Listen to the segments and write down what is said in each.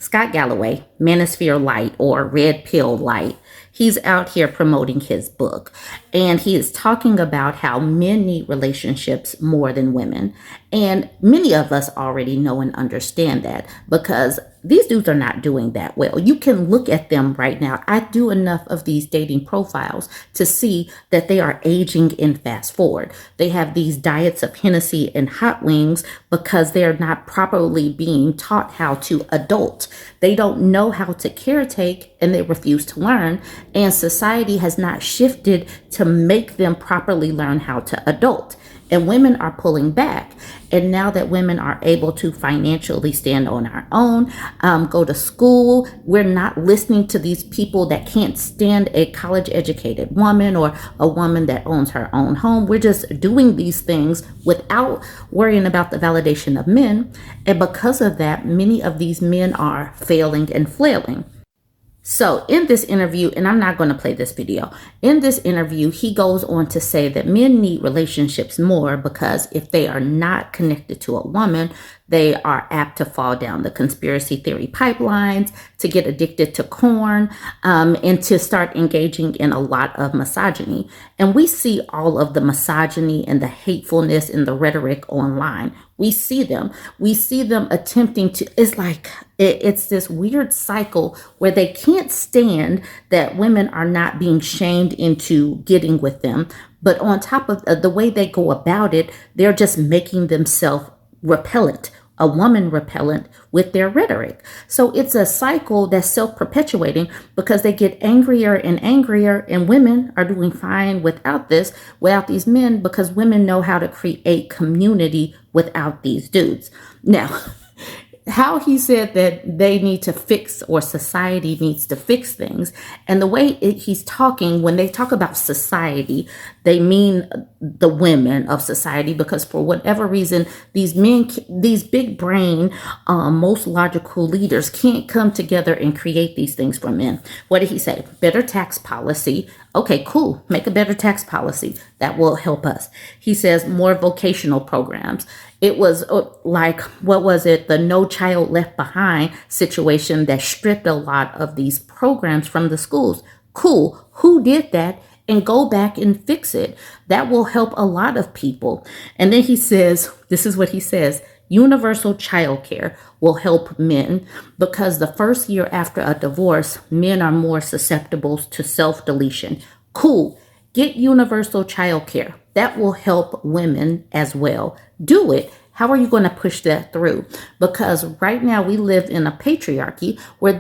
Scott Galloway, Manosphere Light or Red Pill Light. He's out here promoting his book, and he is talking about how men need relationships more than women. And many of us already know and understand that because these dudes are not doing that well. You can look at them right now. I do enough of these dating profiles to see that they are aging in fast forward. They have these diets of Hennessy and hot wings because they're not properly being taught how to adult. They don't know how to caretake and they refuse to learn. And society has not shifted to make them properly learn how to adult. And women are pulling back. And now that women are able to financially stand on our own, go to school, we're not listening to these people that can't stand a college educated woman or a woman that owns her own home. We're just doing these things without worrying about the validation of men. And because of that, many of these men are failing and flailing. So in this interview, and I'm not going to play this video, in this interview, he goes on to say that men need relationships more because if they are not connected to a woman, they are apt to fall down the conspiracy theory pipelines, to get addicted to porn, and to start engaging in a lot of misogyny. And we see all of the misogyny and the hatefulness and the rhetoric online. We see them. We see them attempting to, it's this weird cycle where they can't stand that women are not being shamed into getting with them. But on top of the way they go about it, they're just making themselves repellent, a woman repellent with their rhetoric. So it's a cycle that's self-perpetuating because they get angrier and angrier, and women are doing fine without these men, because women know how to create community without these dudes. Now, how he said that they need to fix, or society needs to fix things. And the way he's talking, when they talk about society, they mean the women of society, because for whatever reason, these men, these big brain, most logical leaders can't come together and create these things for men. What did he say? Better tax policy. Okay, cool. Make a better tax policy. That will help us. He says more vocational programs. It was what was it? The No Child Left Behind situation that stripped a lot of these programs from the schools. Cool. Who did that? And go back and fix it. That will help a lot of people. And then he says, this is what he says, universal child care will help men because the first year after a divorce, men are more susceptible to self-deletion. Cool. Get universal child care. That will help women as well. Do it. How are you going to push that through? Because right now we live in a patriarchy where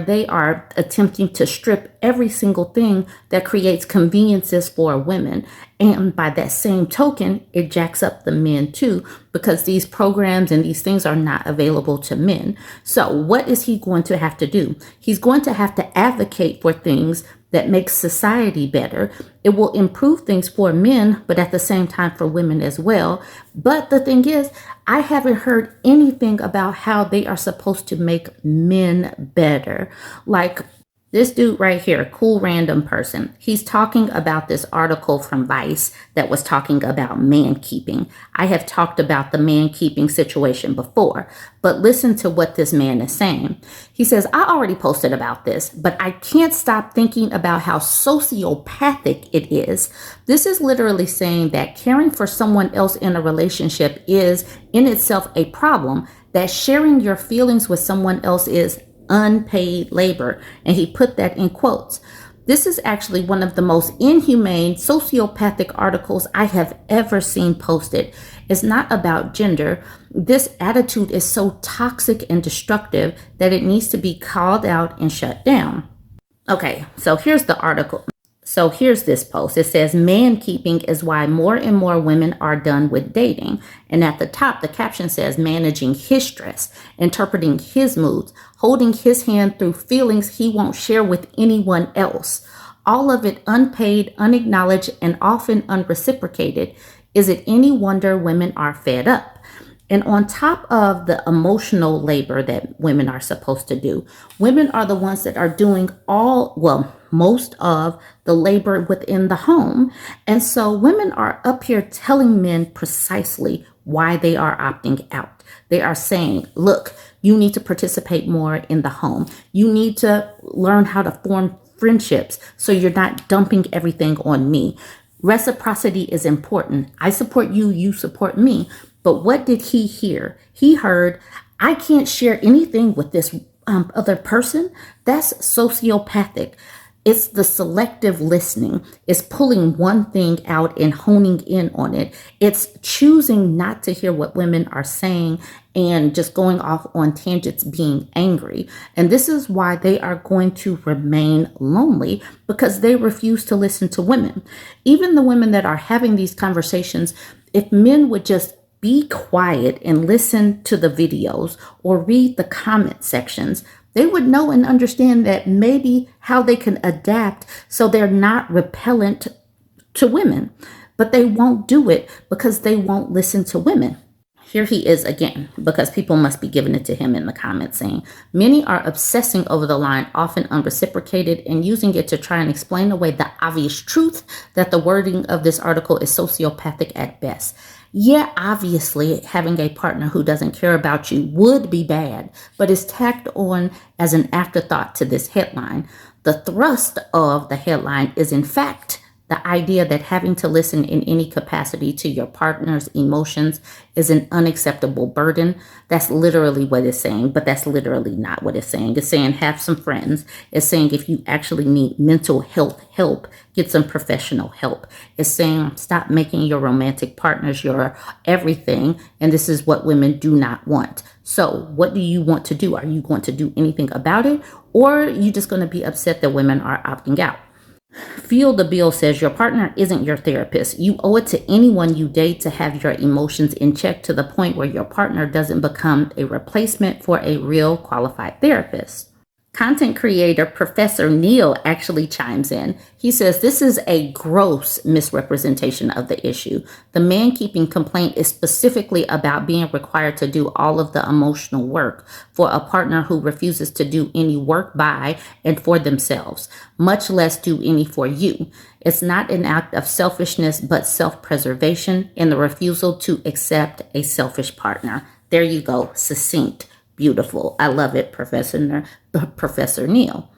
they are attempting to strip every single thing that creates conveniences for women. And by that same token, it jacks up the men too, because these programs and these things are not available to men. So what is he going to have to do? He's going to have to advocate for things that makes society better. It will improve things for men, but at the same time for women as well. But the thing is, I haven't heard anything about how they are supposed to make men better. Like this dude right here, cool random person, he's talking about this article from Vice that was talking about mankeeping. I have talked about the mankeeping situation before, but listen to what this man is saying. He says, I already posted about this, but I can't stop thinking about how sociopathic it is. This is literally saying that caring for someone else in a relationship is in itself a problem, that sharing your feelings with someone else is unpaid labor. And he put that in quotes. This is actually one of the most inhumane sociopathic articles I have ever seen posted. It's not about gender. This attitude is so toxic and destructive that it needs to be called out and shut down. Okay, so here's the article. So here's this post. It says, mankeeping is why more and more women are done with dating. And at the top, the caption says, managing his stress, interpreting his moods, holding his hand through feelings he won't share with anyone else. All of it unpaid, unacknowledged, and often unreciprocated. Is it any wonder women are fed up? And on top of the emotional labor that women are supposed to do, women are the ones that are doing most of the labor within the home. And so women are up here telling men precisely why they are opting out. They are saying, look, You need to participate more in the home. You need to learn how to form friendships so you're not dumping everything on me. Reciprocity is important. I support you, you support me. But what did he hear? He heard, I can't share anything with this other person. That's sociopathic. It's the selective listening. It's pulling one thing out and honing in on it. It's choosing not to hear what women are saying and just going off on tangents, being angry. And this is why they are going to remain lonely, because they refuse to listen to women. Even the women that are having these conversations, if men would just be quiet and listen to the videos or read the comment sections, they would know and understand that maybe how they can adapt so they're not repellent to women. But they won't do it because they won't listen to women. Here he is again, because people must be giving it to him in the comments, saying, many are obsessing over the line, often unreciprocated, and using it to try and explain away the obvious truth that the wording of this article is sociopathic at best. Yeah, obviously, having a partner who doesn't care about you would be bad, but is tacked on as an afterthought to this headline. The thrust of the headline is, in fact, the idea that having to listen in any capacity to your partner's emotions is an unacceptable burden. That's literally what it's saying, but that's literally not what it's saying. It's saying have some friends. It's saying if you actually need mental health help, get some professional help. It's saying stop making your romantic partners your everything, and this is what women do not want. So what do you want to do? Are you going to do anything about it, or are you just going to be upset that women are opting out? Feel the Bill says your partner isn't your therapist. You owe it to anyone you date to have your emotions in check to the point where your partner doesn't become a replacement for a real qualified therapist. Content creator Professor Neil actually chimes in. He says this is a gross misrepresentation of the issue. The Mankeeping complaint is specifically about being required to do all of the emotional work for a partner who refuses to do any work by and for themselves, much less do any for you. It's not an act of selfishness, but self-preservation in the refusal to accept a selfish partner. There you go, succinct. Beautiful. I love it, Professor Neil.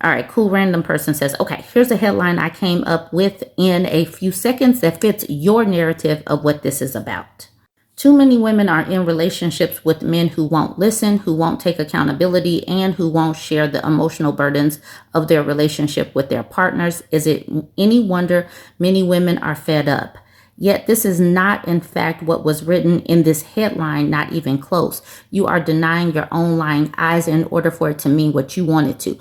All right, cool random person says, okay, here's a headline I came up with in a few seconds that fits your narrative of what this is about. Too many women are in relationships with men who won't listen, who won't take accountability, and who won't share the emotional burdens of their relationship with their partners. Is it any wonder many women are fed up? Yet this is not, in fact, what was written in this headline, not even close. You are denying your own lying eyes in order for it to mean what you want it to.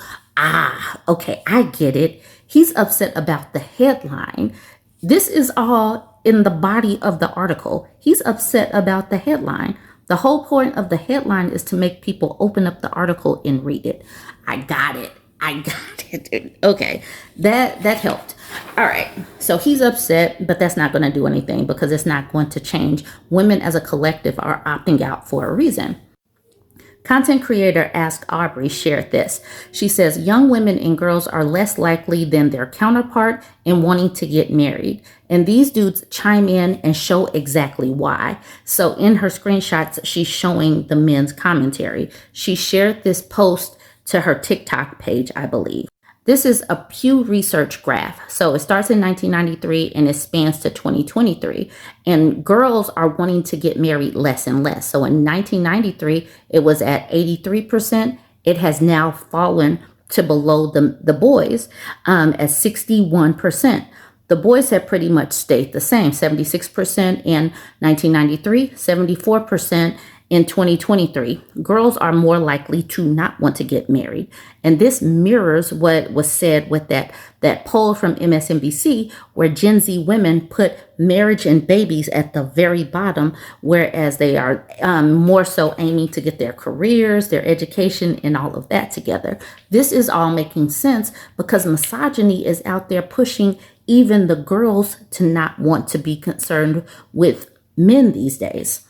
Okay, I get it. He's upset about the headline. This is all in the body of the article. He's upset about the headline. The whole point of the headline is to make people open up the article and read it. I got it. Okay, that helped. All right, so he's upset, but that's not going to do anything because it's not going to change. Women as a collective are opting out for a reason. Content creator Ask Aubrey shared this. She says, young women and girls are less likely than their counterpart in wanting to get married. And these dudes chime in and show exactly why. So in her screenshots, she's showing the men's commentary. She shared this post to her TikTok page, I believe. This is a Pew Research graph. So it starts in 1993 and it spans to 2023. And girls are wanting to get married less and less. So in 1993, it was at 83%. It has now fallen to below the boys at 61%. The boys have pretty much stayed the same, 76% in 1993, 74% in 2023. Girls are more likely to not want to get married. And this mirrors what was said with that poll from MSNBC, where Gen Z women put marriage and babies at the very bottom, whereas they are more so aiming to get their careers, their education, and all of that together. This is all making sense because misogyny is out there pushing even the girls to not want to be concerned with men these days.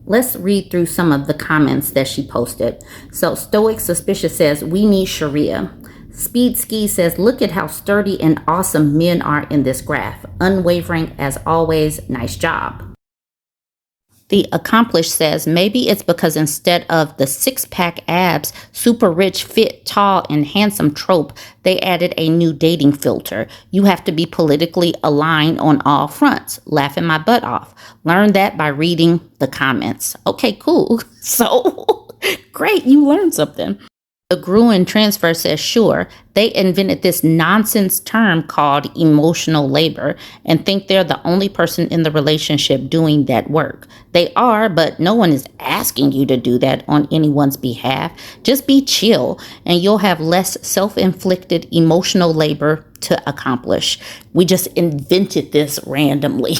Let's read through some of the comments that she posted. So Stoic Suspicious says, we need Sharia. Speed Ski says, look at how sturdy and awesome men are in this graph. Unwavering as always. Nice job. The accomplished says maybe it's because instead of the six-pack abs, super rich, fit, tall, and handsome trope, they added a new dating filter. You have to be politically aligned on all fronts. Laughing my butt off. Learned that by reading the comments. Okay, cool. So, great, you learned something. The Gruen transfer says, sure, they invented this nonsense term called emotional labor and think they're the only person in the relationship doing that work. They are, but no one is asking you to do that on anyone's behalf. Just be chill and you'll have less self-inflicted emotional labor to accomplish. We just invented this randomly.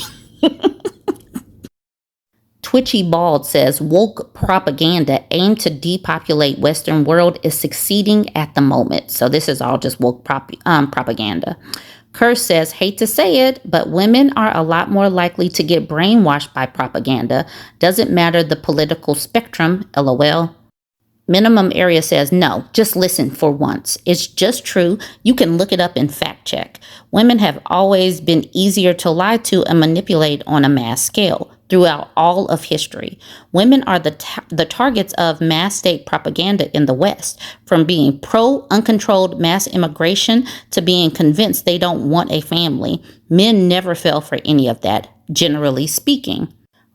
Twitchy Bald says, woke propaganda aimed to depopulate Western world is succeeding at the moment. So this is all just woke propaganda. Curse says, hate to say it, but women are a lot more likely to get brainwashed by propaganda. Doesn't matter the political spectrum, LOL. Minimum Area says, no, just listen for once. It's just true. You can look it up and fact check. Women have always been easier to lie to and manipulate on a mass scale throughout all of history. Women are the targets of mass state propaganda in the West, from being pro-uncontrolled mass immigration to being convinced they don't want a family. Men never fell for any of that, generally speaking.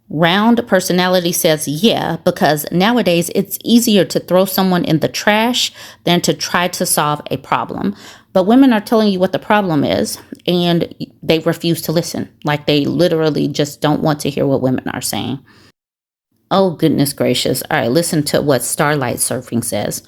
Round Personality says, yeah, because nowadays it's easier to throw someone in the trash than to try to solve a problem. But women are telling you what the problem is, and they refuse to listen. Like they literally just don't want to hear what women are saying. Oh, goodness gracious. All right, listen to what Starlight Surfing says.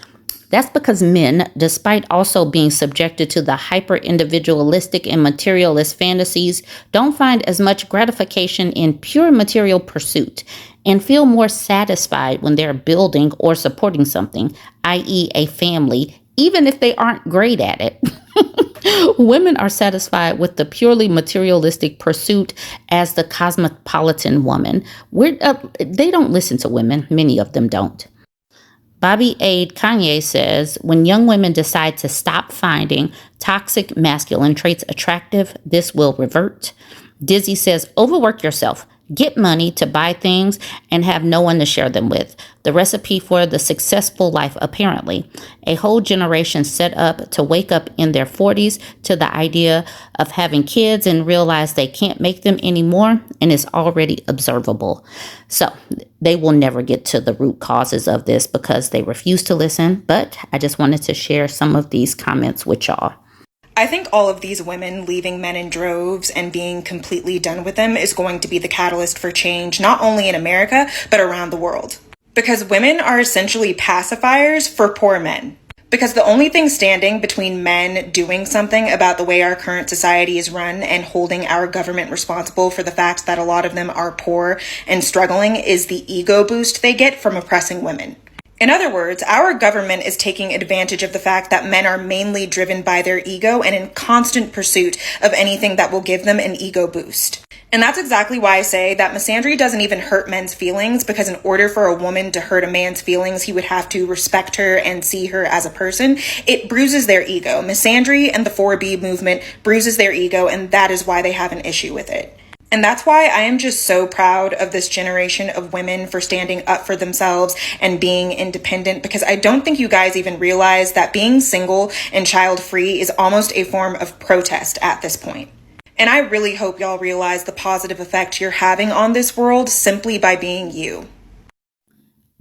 That's because men, despite also being subjected to the hyper-individualistic and materialist fantasies, don't find as much gratification in pure material pursuit and feel more satisfied when they're building or supporting something, i.e. a family, even if they aren't great at it. Women are satisfied with the purely materialistic pursuit as the cosmopolitan woman. They don't listen to women. Many of them don't. Bobby Aid Kanye says, when young women decide to stop finding toxic masculine traits attractive, this will revert. Dizzy says, overwork yourself. Get money to buy things and have no one to share them with. The recipe for the successful life, apparently. A whole generation set up to wake up in their 40s to the idea of having kids and realize they can't make them anymore, and it's already observable. So they will never get to the root causes of this because they refuse to listen. But I just wanted to share some of these comments with y'all. I think all of these women leaving men in droves and being completely done with them is going to be the catalyst for change, not only in America, but around the world. Because women are essentially pacifiers for poor men. Because the only thing standing between men doing something about the way our current society is run and holding our government responsible for the fact that a lot of them are poor and struggling is the ego boost they get from oppressing women. In other words, our government is taking advantage of the fact that men are mainly driven by their ego and in constant pursuit of anything that will give them an ego boost. And that's exactly why I say that misandry doesn't even hurt men's feelings, because in order for a woman to hurt a man's feelings, he would have to respect her and see her as a person. It bruises their ego. Misandry and the 4B movement bruises their ego, and that is why they have an issue with it. And that's why I am just so proud of this generation of women for standing up for themselves and being independent, because I don't think you guys even realize that being single and child-free is almost a form of protest at this point. And I really hope y'all realize the positive effect you're having on this world simply by being you.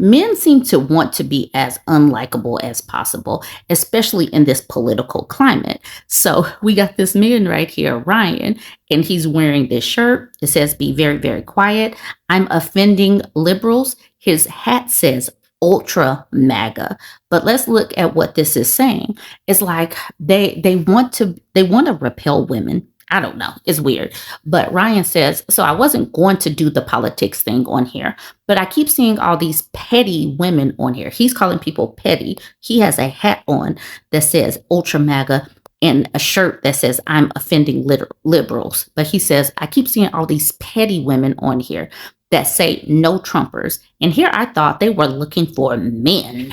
Men seem to want to be as unlikable as possible, especially in this political climate. So we got this man right here, Ryan, and he's wearing this shirt. It says, be very, very quiet. I'm offending liberals. His hat says ultra MAGA. But let's look at what this is saying. It's like they want to repel women. I don't know. It's weird. But Ryan says, so I wasn't going to do the politics thing on here, but I keep seeing all these petty women on here. He's calling people petty. He has a hat on that says ultra MAGA and a shirt that says I'm offending liberals. But he says, I keep seeing all these petty women on here that say no Trumpers. And here I thought they were looking for men.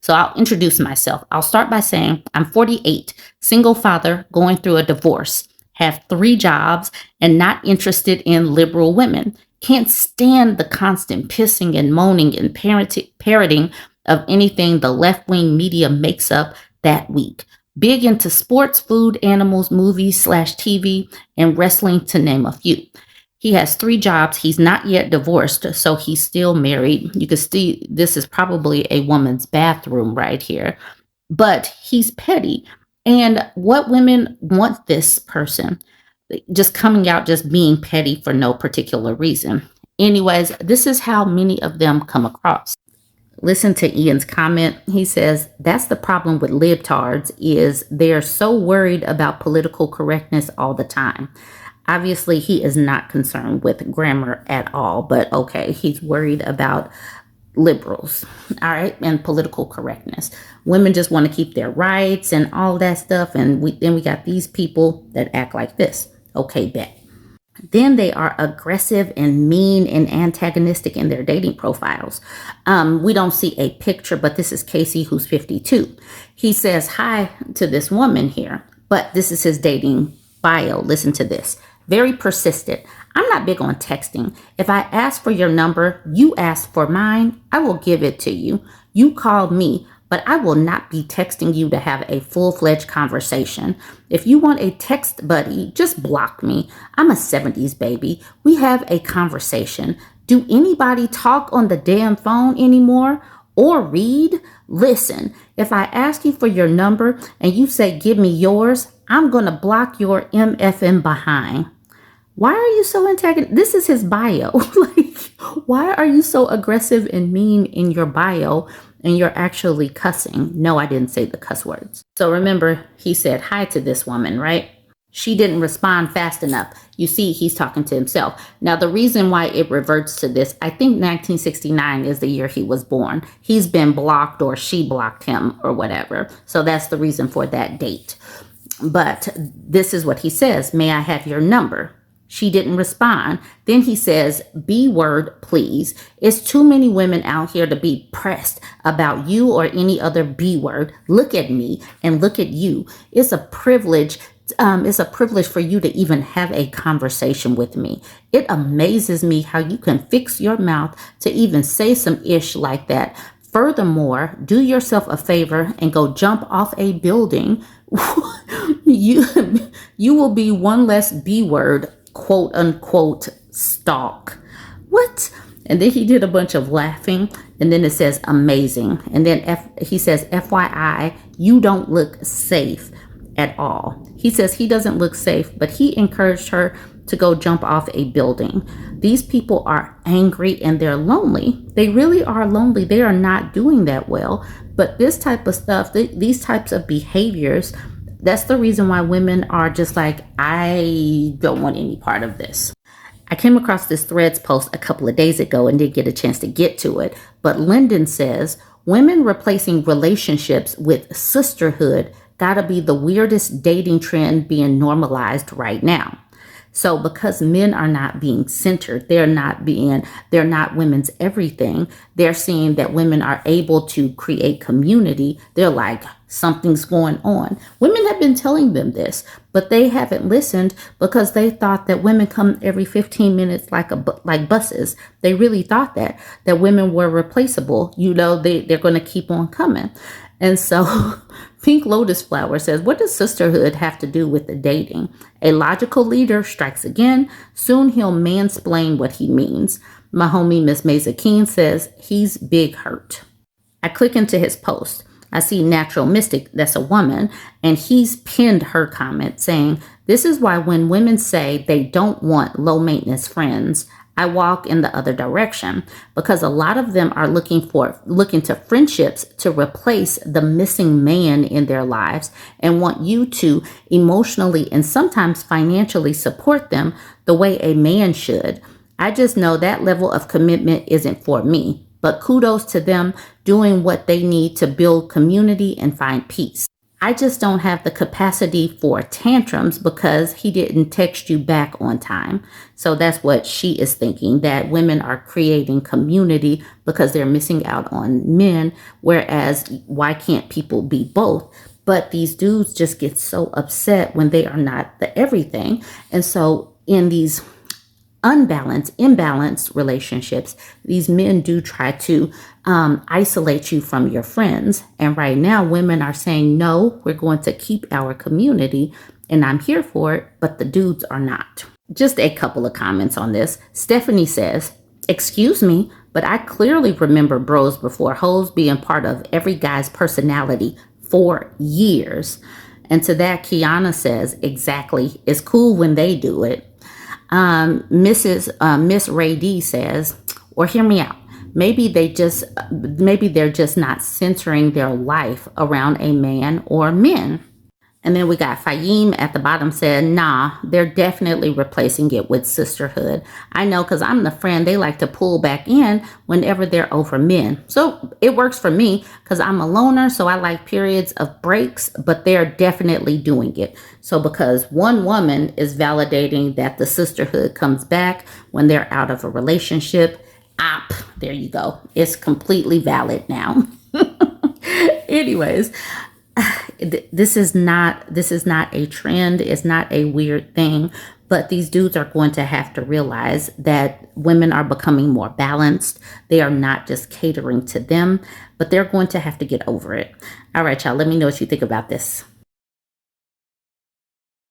So I'll introduce myself. I'll start by saying I'm 48, single father, going through a divorce, have 3 jobs, and not interested in liberal women. Can't stand the constant pissing and moaning and parroting of anything the left-wing media makes up that week. Big into sports, food, animals, movies slash TV, and wrestling, to name a few. He has 3 jobs. He's not yet divorced, so he's still married. You can see this is probably a woman's bathroom right here. But he's petty. And what women want this person? Just coming out, just being petty for no particular reason. Anyways, this is how many of them come across. Listen to Ian's comment. He says, that's the problem with libtards, is they're so worried about political correctness all the time. Obviously, he is not concerned with grammar at all, but okay, he's worried about liberals, all right, and political correctness. Women just want to keep their rights and all that stuff, and then we got these people that act like this. Okay, bet. Then they are aggressive and mean and antagonistic in their dating profiles. We don't see a picture, but this is Casey, who's 52. He says hi to this woman here, but this is his dating bio. Listen to this. Very persistent. I'm not big on texting. If I ask for your number, you ask for mine, I will give it to you. You call me, but I will not be texting you to have a full-fledged conversation. If you want a text buddy, just block me. I'm a 70s baby. We have a conversation. Do anybody talk on the damn phone anymore or read? Listen, if I ask you for your number and you say, give me yours, I'm going to block your MFM behind. Why are you so antagonistic? This is his bio. Like, why are you so aggressive and mean in your bio and you're actually cussing? No, I didn't say the cuss words. So remember, he said hi to this woman, right? She didn't respond fast enough. You see, he's talking to himself. Now, the reason why it reverts to this, I think 1969 is the year he was born. He's been blocked or she blocked him or whatever. So that's the reason for that date. But this is what he says. May I have your number? She didn't respond. Then he says, B word, please. It's too many women out here to be pressed about you or any other B word. Look at me and look at you. It's a privilege. It's a privilege for you to even have a conversation with me. It amazes me how you can fix your mouth to even say some ish like that. Furthermore, do yourself a favor and go jump off a building. You will be one less B word, quote unquote, stalk. What? And then he did a bunch of laughing, and then it says amazing. And then he says, FYI, you don't look safe at all. He says he doesn't look safe, but he encouraged her to go jump off a building. These people are angry and they're lonely. They really are lonely. They are not doing that well. But this type of stuff, these types of behaviors, that's the reason why women are just like, I don't want any part of this. I came across this Threads post a couple of days ago and didn't get a chance to get to it. But Lyndon says, women replacing relationships with sisterhood gotta be the weirdest dating trend being normalized right now. So because men are not being centered, they're not women's everything. They're seeing that women are able to create community. They're like, something's going on. Women have been telling them this, but they haven't listened because they thought that women come every 15 minutes like buses. They really thought that women were replaceable. You know, they're going to keep on coming. And so Pink Lotus Flower says, what does sisterhood have to do with the dating? A logical leader strikes again. Soon he'll mansplain what he means. My homie Miss Mesa Keen says, he's big hurt. I click into his post. I see Natural Mystic, that's a woman, and he's pinned her comment saying, this is why when women say they don't want low maintenance friends, I walk in the other direction, because a lot of them are looking to friendships to replace the missing man in their lives and want you to emotionally and sometimes financially support them the way a man should. I just know that level of commitment isn't for me, but kudos to them doing what they need to build community and find peace. I just don't have the capacity for tantrums because he didn't text you back on time. So that's what she is thinking, that women are creating community because they're missing out on men. Whereas why can't people be both? But these dudes just get so upset when they are not the everything. And so in these imbalanced relationships, these men do try to isolate you from your friends. And right now, women are saying, no, we're going to keep our community, and I'm here for it, but the dudes are not. Just a couple of comments on this. Stephanie says, excuse me, but I clearly remember bros before hoes being part of every guy's personality for years. And to that, Kiana says, exactly. It's cool when they do it. Miss Ray D says, or hear me out. Maybe they're just not centering their life around a man or men. And then we got Fahim at the bottom said, nah, they're definitely replacing it with sisterhood. I know, because I'm the friend they like to pull back in whenever they're over men. So it works for me because I'm a loner. So I like periods of breaks, but they're definitely doing it. So because one woman is validating that the sisterhood comes back when they're out of a relationship, there you go. It's completely valid now. Anyways, this is not a trend. It's not a weird thing, but these dudes are going to have to realize that women are becoming more balanced. They are not just catering to them, but they're going to have to get over it. All right, y'all, let me know what you think about this.